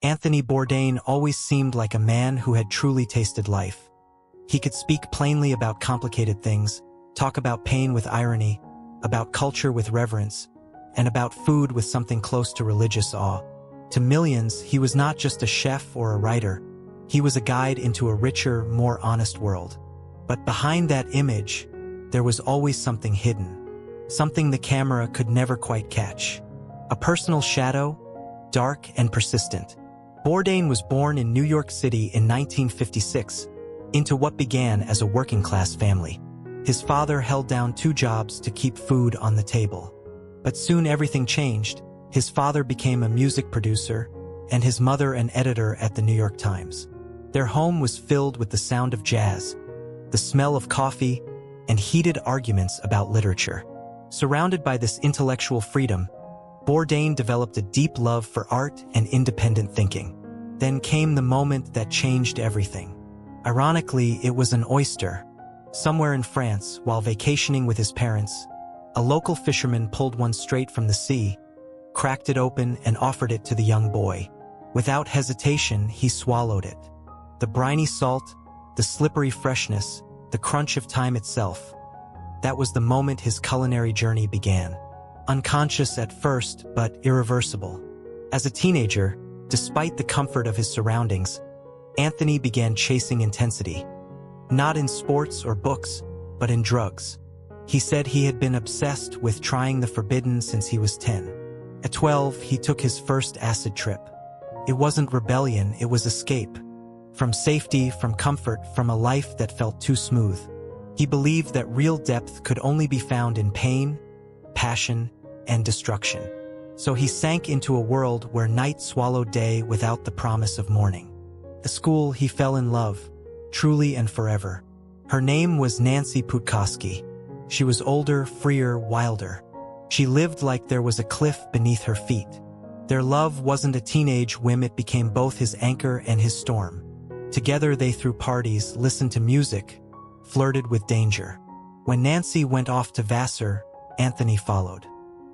Anthony Bourdain always seemed like a man who had truly tasted life. He could speak plainly about complicated things, talk about pain with irony, about culture with reverence, and about food with something close to religious awe. To millions, he was not just a chef or a writer. He was a guide into a richer, more honest world. But behind that image, there was always something hidden, something the camera could never quite catch. A personal shadow, dark and persistent. Bourdain was born in New York City in 1956, into what began as a working-class family. His father held down 2 jobs to keep food on the table. But soon everything changed. His father became a music producer, and his mother an editor at the New York Times. Their home was filled with the sound of jazz, the smell of coffee, and heated arguments about literature. Surrounded by this intellectual freedom, Bourdain developed a deep love for art and independent thinking. Then came the moment that changed everything. Ironically, it was an oyster. Somewhere in France, while vacationing with his parents, a local fisherman pulled one straight from the sea, cracked it open, and offered it to the young boy. Without hesitation, he swallowed it. The briny salt, the slippery freshness, the crunch of time itself. That was the moment his culinary journey began. Unconscious at first, but irreversible. As a teenager, despite the comfort of his surroundings, Anthony began chasing intensity. Not in sports or books, but in drugs. He said he had been obsessed with trying the forbidden since he was 10. At 12, he took his first acid trip. It wasn't rebellion, it was escape. From safety, from comfort, from a life that felt too smooth. He believed that real depth could only be found in pain, passion, and destruction. So he sank into a world where night swallowed day without the promise of morning. At school, he fell in love, truly and forever. Her name was Nancy Putkowski. She was older, freer, wilder. She lived like there was a cliff beneath her feet. Their love wasn't a teenage whim, it became both his anchor and his storm. Together they threw parties, listened to music, flirted with danger. When Nancy went off to Vassar, Anthony followed.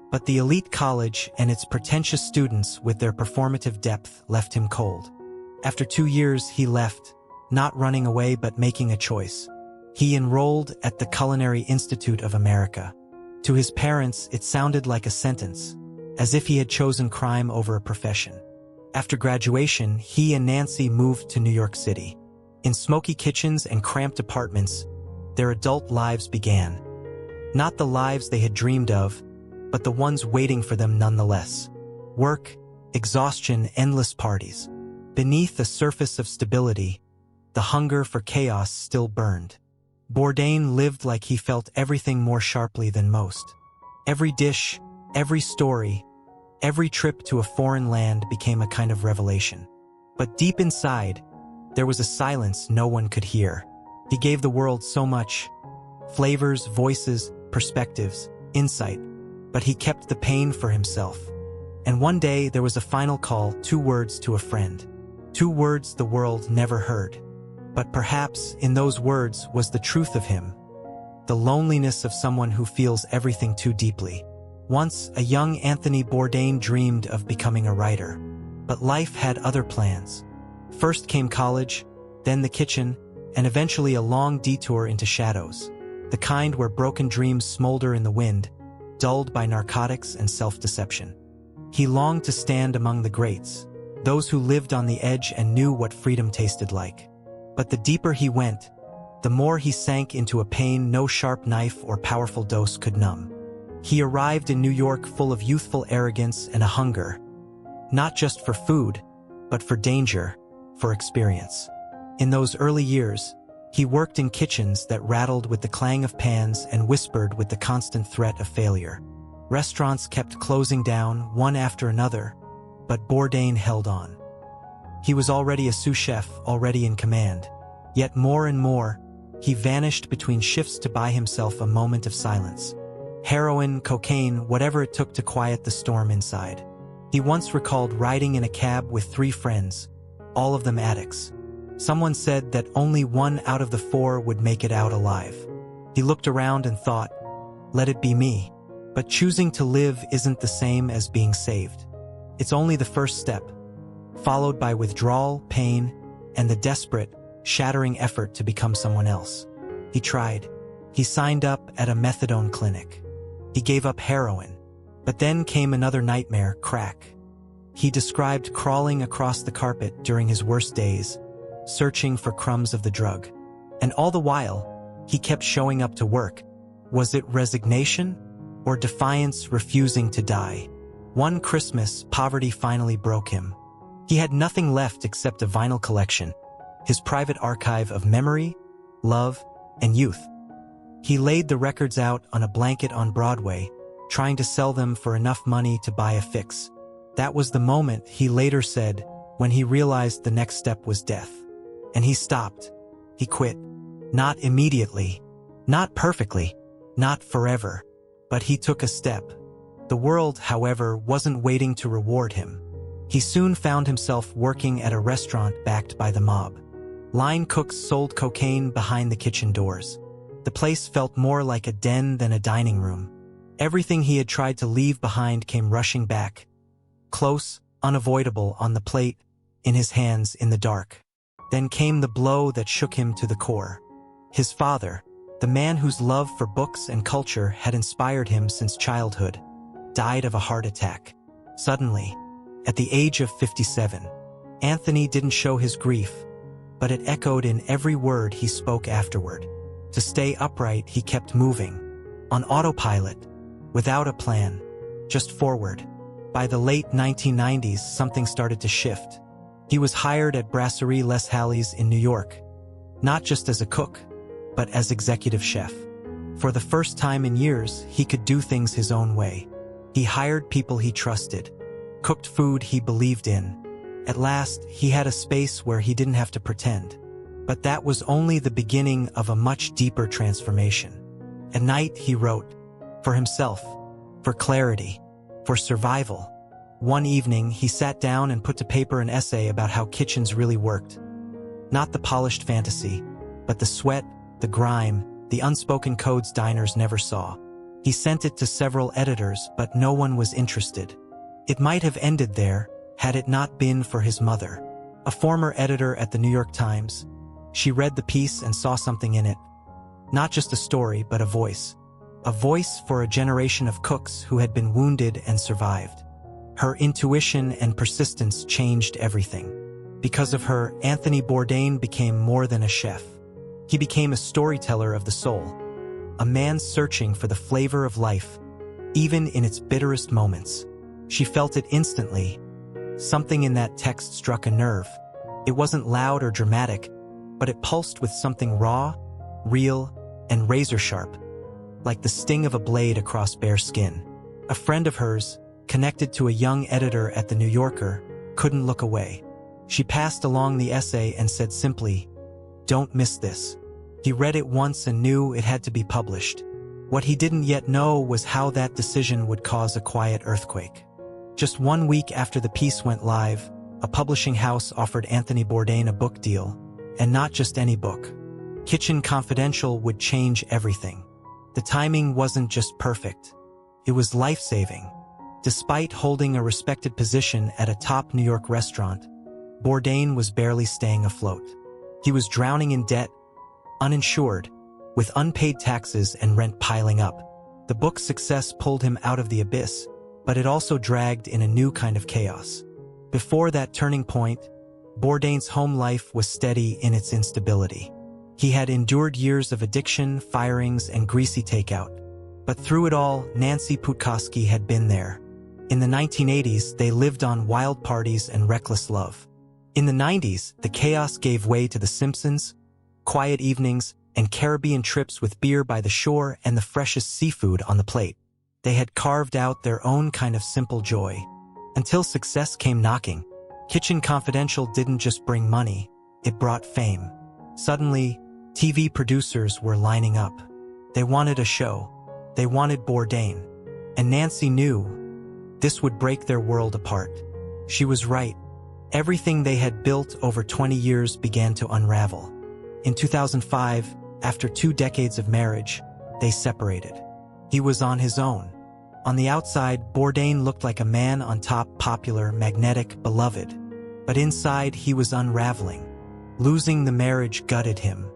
But the elite college and its pretentious students with their performative depth left him cold. After 2 years, he left, not running away but making a choice. He enrolled at the Culinary Institute of America. To his parents, it sounded like a sentence, as if he had chosen crime over a profession. After graduation, he and Nancy moved to New York City. In smoky kitchens and cramped apartments, their adult lives began. Not the lives they had dreamed of, but the ones waiting for them nonetheless. Work, exhaustion, endless parties. Beneath the surface of stability, the hunger for chaos still burned. Bourdain lived like he felt everything more sharply than most. Every dish, every story, every trip to a foreign land became a kind of revelation. But deep inside, there was a silence no one could hear. He gave the world so much: flavors, voices, perspectives, insight. But he kept the pain for himself. And one day there was a final call, 2 words to a friend. 2 words the world never heard. But perhaps in those words was the truth of him. The loneliness of someone who feels everything too deeply. Once, a young Anthony Bourdain dreamed of becoming a writer. But life had other plans. First came college, then the kitchen, and eventually a long detour into shadows. The kind where broken dreams smolder in the wind, dulled by narcotics and self-deception. He longed to stand among the greats, those who lived on the edge and knew what freedom tasted like. But the deeper he went, the more he sank into a pain no sharp knife or powerful dose could numb. He arrived in New York full of youthful arrogance and a hunger, not just for food, but for danger, for experience. In those early years, he worked in kitchens that rattled with the clang of pans and whispered with the constant threat of failure. Restaurants kept closing down, one after another, but Bourdain held on. He was already a sous chef, already in command. Yet more and more, he vanished between shifts to buy himself a moment of silence. Heroin, cocaine, whatever it took to quiet the storm inside. He once recalled riding in a cab with 3 friends, all of them addicts. Someone said that only 1 out of the 4 would make it out alive. He looked around and thought, let it be me. But choosing to live isn't the same as being saved. It's only the first step. followed by withdrawal, pain, and the desperate, shattering effort to become someone else. He tried. He signed up at a methadone clinic. He gave up heroin. But then came another nightmare, crack. He described crawling across the carpet during his worst days, searching for crumbs of the drug. And all the while, he kept showing up to work. Was it resignation or defiance, refusing to die? One Christmas, poverty finally broke him. He had nothing left except a vinyl collection, his private archive of memory, love, and youth. He laid the records out on a blanket on Broadway, trying to sell them for enough money to buy a fix. That was the moment, he later said, when he realized the next step was death. And he stopped. He quit. Not immediately. Not perfectly. Not forever. But he took a step. The world, however, wasn't waiting to reward him. He soon found himself working at a restaurant backed by the mob. Line cooks sold cocaine behind the kitchen doors. The place felt more like a den than a dining room. Everything he had tried to leave behind came rushing back. Close, unavoidable, on the plate, in his hands, in the dark. Then came the blow that shook him to the core. His father, the man whose love for books and culture had inspired him since childhood, died of a heart attack. Suddenly, at the age of 57, Anthony didn't show his grief, but it echoed in every word he spoke afterward. To stay upright, he kept moving, on autopilot, without a plan, just forward. By the late 1990s, something started to shift. He was hired at Brasserie Les Halles in New York, not just as a cook, but as executive chef. For the first time in years, he could do things his own way. He hired people he trusted, cooked food he believed in. At last, he had a space where he didn't have to pretend. But that was only the beginning of a much deeper transformation. At night, he wrote, for himself, for clarity, for survival. One evening, he sat down and put to paper an essay about how kitchens really worked. Not the polished fantasy, but the sweat, the grime, the unspoken codes diners never saw. He sent it to several editors, but no one was interested. It might have ended there, had it not been for his mother, a former editor at the New York Times. She read the piece and saw something in it. Not just a story, but a voice. A voice for a generation of cooks who had been wounded and survived. Her intuition and persistence changed everything. Because of her, Anthony Bourdain became more than a chef. He became a storyteller of the soul, a man searching for the flavor of life, even in its bitterest moments. She felt it instantly. Something in that text struck a nerve. It wasn't loud or dramatic, but it pulsed with something raw, real, and razor-sharp, like the sting of a blade across bare skin. A friend of hers, connected to a young editor at The New Yorker, couldn't look away. She passed along the essay and said simply, "Don't miss this." He read it once and knew it had to be published. What he didn't yet know was how that decision would cause a quiet earthquake. Just 1 week after the piece went live, a publishing house offered Anthony Bourdain a book deal, and not just any book. Kitchen Confidential would change everything. The timing wasn't just perfect. It was life-saving. Despite holding a respected position at a top New York restaurant, Bourdain was barely staying afloat. He was drowning in debt, uninsured, with unpaid taxes and rent piling up. The book's success pulled him out of the abyss, but it also dragged in a new kind of chaos. Before that turning point, Bourdain's home life was steady in its instability. He had endured years of addiction, firings, and greasy takeout. But through it all, Nancy Putkowski had been there. In the 1980s, they lived on wild parties and reckless love. In the 90s, the chaos gave way to The Simpsons, quiet evenings, and Caribbean trips with beer by the shore and the freshest seafood on the plate. They had carved out their own kind of simple joy. Until success came knocking. Kitchen Confidential didn't just bring money, it brought fame. Suddenly, TV producers were lining up. They wanted a show. They wanted Bourdain. And Nancy knew this would break their world apart. She was right. Everything they had built over 20 years began to unravel. In 2005, after 2 decades of marriage, they separated. He was on his own. On the outside, Bourdain looked like a man on top, popular, magnetic, beloved. But inside, he was unraveling. Losing the marriage gutted him.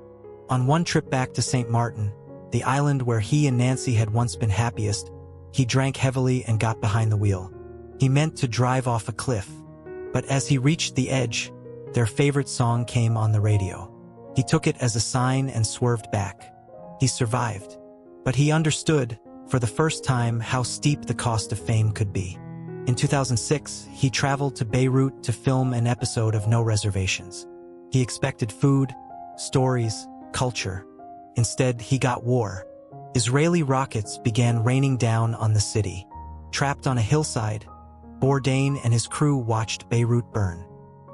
On one trip back to St. Martin, the island where he and Nancy had once been happiest, he drank heavily and got behind the wheel. He meant to drive off a cliff. But as he reached the edge, their favorite song came on the radio. He took it as a sign and swerved back. He survived. But he understood, for the first time, how steep the cost of fame could be. In 2006, he traveled to Beirut to film an episode of No Reservations. He expected food, stories, culture. Instead, he got war. Israeli rockets began raining down on the city. Trapped on a hillside, Bourdain and his crew watched Beirut burn.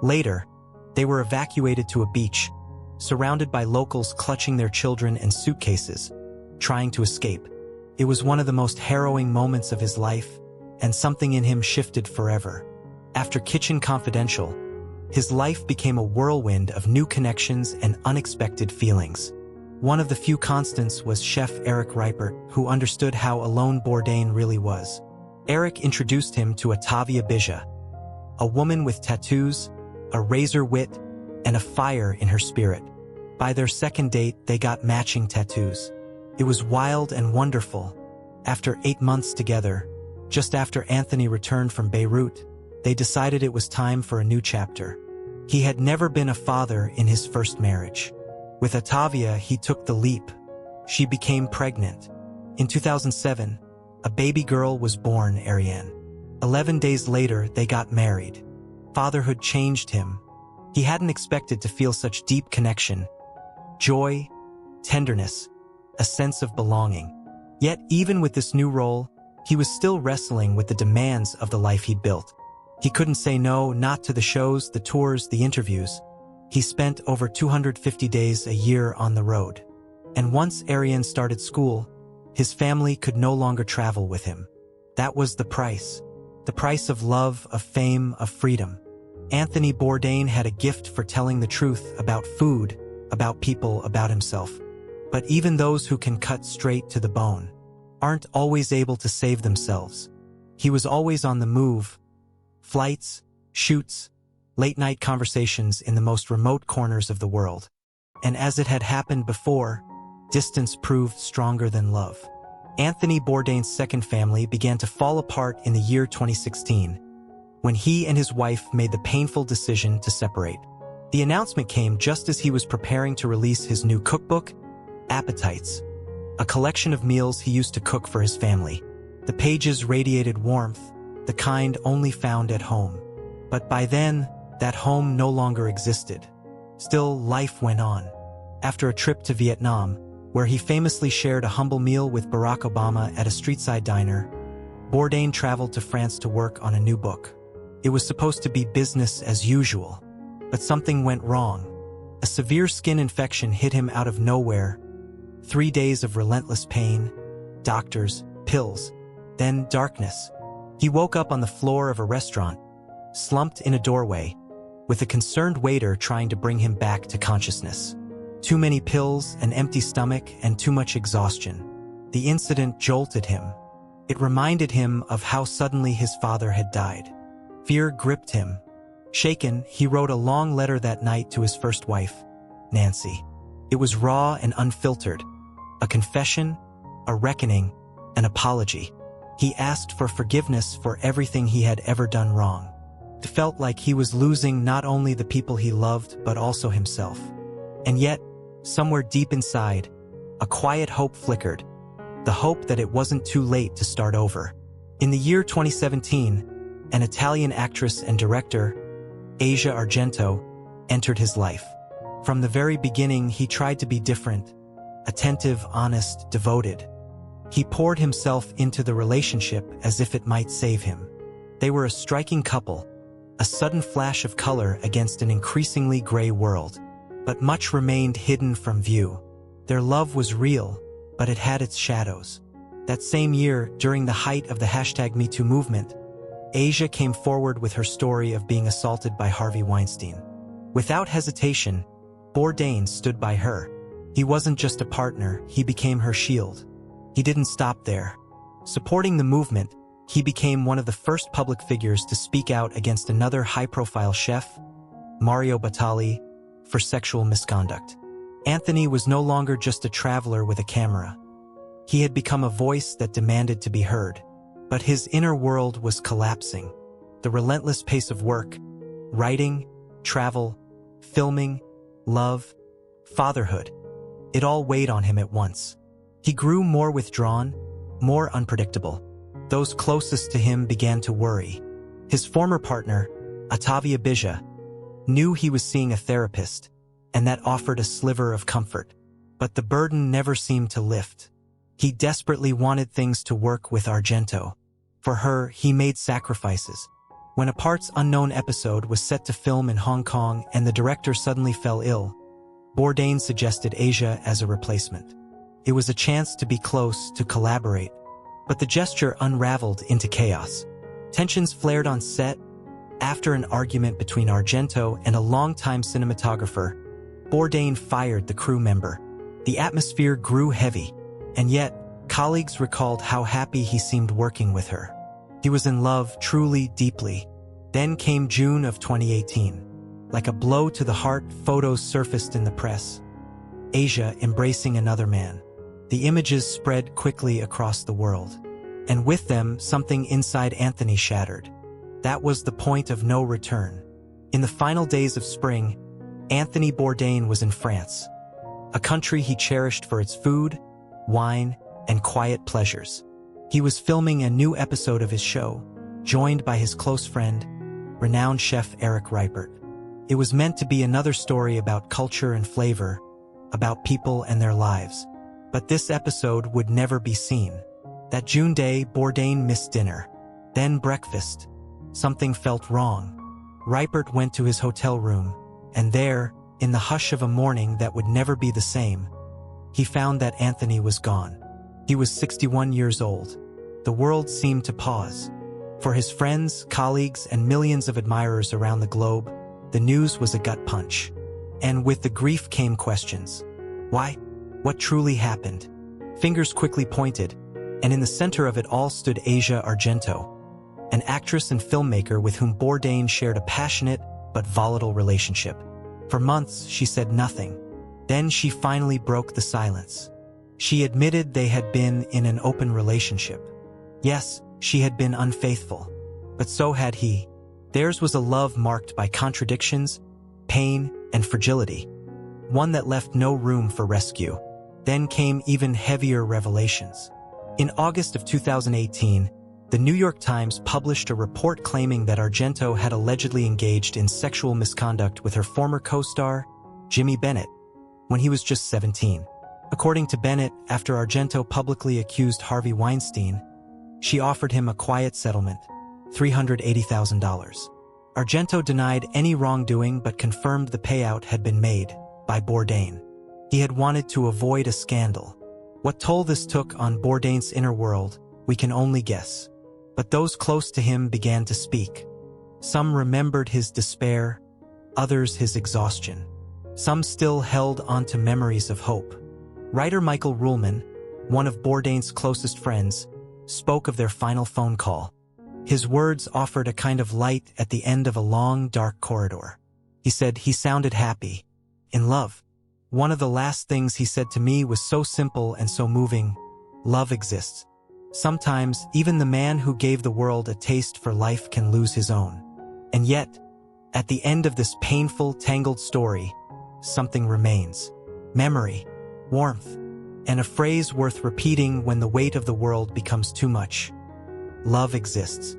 Later, they were evacuated to a beach, surrounded by locals clutching their children and suitcases, trying to escape. It was one of the most harrowing moments of his life, and something in him shifted forever. After Kitchen Confidential, his life became a whirlwind of new connections and unexpected feelings. One of the few constants was chef Eric Ripert, who understood how alone Bourdain really was. Eric introduced him to Ottavia Bija, a woman with tattoos, a razor wit, and a fire in her spirit. By their second date, they got matching tattoos. It was wild and wonderful. After 8 months together, just after Anthony returned from Beirut, they decided it was time for a new chapter. He had never been a father in his first marriage. With Ottavia, he took the leap. She became pregnant. In 2007, a baby girl was born, Ariane. 11 days later, they got married. Fatherhood changed him. He hadn't expected to feel such deep connection, joy, tenderness, a sense of belonging. Yet, even with this new role, he was still wrestling with the demands of the life he'd built. He couldn't say no, not to the shows, the tours, the interviews. He spent over 250 days a year on the road. And once Ariane started school, his family could no longer travel with him. That was the price. The price of love, of fame, of freedom. Anthony Bourdain had a gift for telling the truth about food, about people, about himself. But even those who can cut straight to the bone aren't always able to save themselves. He was always on the move. Flights, shoots, late-night conversations in the most remote corners of the world. And as it had happened before, distance proved stronger than love. Anthony Bourdain's second family began to fall apart in the year 2016, when he and his wife made the painful decision to separate. The announcement came just as he was preparing to release his new cookbook, Appetites, a collection of meals he used to cook for his family. The pages radiated warmth, the kind only found at home. But by then, that home no longer existed. Still, life went on. After a trip to Vietnam, where he famously shared a humble meal with Barack Obama at a street-side diner, Bourdain traveled to France to work on a new book. It was supposed to be business as usual, but something went wrong. A severe skin infection hit him out of nowhere. 3 days of relentless pain, doctors, pills, then darkness. He woke up on the floor of a restaurant, slumped in a doorway, with a concerned waiter trying to bring him back to consciousness. Too many pills, an empty stomach, and too much exhaustion. The incident jolted him. It reminded him of how suddenly his father had died. Fear gripped him. Shaken, he wrote a long letter that night to his first wife, Nancy. It was raw and unfiltered. A confession, a reckoning, an apology. He asked for forgiveness for everything he had ever done wrong. It felt like he was losing not only the people he loved, but also himself. And yet, somewhere deep inside, a quiet hope flickered. The hope that it wasn't too late to start over. In the year 2017, an Italian actress and director, Asia Argento, entered his life. From the very beginning, he tried to be different, attentive, honest, devoted. He poured himself into the relationship as if it might save him. They were a striking couple, a sudden flash of color against an increasingly gray world. But much remained hidden from view. Their love was real, but it had its shadows. That same year, during the height of the #MeToo movement, Asia came forward with her story of being assaulted by Harvey Weinstein. Without hesitation, Bourdain stood by her. He wasn't just a partner, he became her shield. He didn't stop there. Supporting the movement, he became one of the first public figures to speak out against another high-profile chef, Mario Batali, for sexual misconduct. Anthony was no longer just a traveler with a camera. He had become a voice that demanded to be heard. But his inner world was collapsing. The relentless pace of work, writing, travel, filming, love, fatherhood, it all weighed on him at once. He grew more withdrawn, more unpredictable. Those closest to him began to worry. His former partner, Attavia Bija, knew he was seeing a therapist, and that offered a sliver of comfort. But the burden never seemed to lift. He desperately wanted things to work with Argento. For her, he made sacrifices. When a parts unknown episode was set to film in Hong Kong and the director suddenly fell ill, Bourdain suggested Asia as a replacement. It was a chance to be close, to collaborate. But the gesture unraveled into chaos. Tensions flared on set. After an argument between Argento and a longtime cinematographer, Bourdain fired the crew member. The atmosphere grew heavy, and yet, colleagues recalled how happy he seemed working with her. He was in love, truly, deeply. Then came June of 2018. Like a blow to the heart, photos surfaced in the press. Asia embracing another man. The images spread quickly across the world. And with them, something inside Anthony shattered. That was the point of no return. In the final days of spring, Anthony Bourdain was in France, a country he cherished for its food, wine, and quiet pleasures. He was filming a new episode of his show, joined by his close friend, renowned chef Eric Ripert. It was meant to be another story about culture and flavor, about people and their lives. But this episode would never be seen. That June day, Bourdain missed dinner, then breakfast. Something felt wrong. Ripert went to his hotel room, and there, in the hush of a morning that would never be the same, he found that Anthony was gone. He was 61 years old. The world seemed to pause. For his friends, colleagues, and millions of admirers around the globe, the news was a gut punch. And with the grief came questions. Why? What truly happened? Fingers quickly pointed, and in the center of it all stood Asia Argento, an actress and filmmaker with whom Bourdain shared a passionate but volatile relationship. For months, she said nothing. Then she finally broke the silence. She admitted they had been in an open relationship. Yes, she had been unfaithful, but so had he. Theirs was a love marked by contradictions, pain, and fragility, one that left no room for rescue. Then came even heavier revelations. In August of 2018, the New York Times published a report claiming that Argento had allegedly engaged in sexual misconduct with her former co-star, Jimmy Bennett, when he was just 17. According to Bennett, after Argento publicly accused Harvey Weinstein, she offered him a quiet settlement, $380,000. Argento denied any wrongdoing but confirmed the payout had been made by Bourdain. He had wanted to avoid a scandal. What toll this took on Bourdain's inner world, we can only guess. But those close to him began to speak. Some remembered his despair, others his exhaustion. Some still held onto memories of hope. Writer Michael Ruhlman, one of Bourdain's closest friends, spoke of their final phone call. His words offered a kind of light at the end of a long, dark corridor. He said he sounded happy, in love. One of the last things he said to me was so simple and so moving. Love exists. Sometimes, even the man who gave the world a taste for life can lose his own. And yet, at the end of this painful, tangled story, something remains. Memory, warmth, and a phrase worth repeating when the weight of the world becomes too much. Love exists.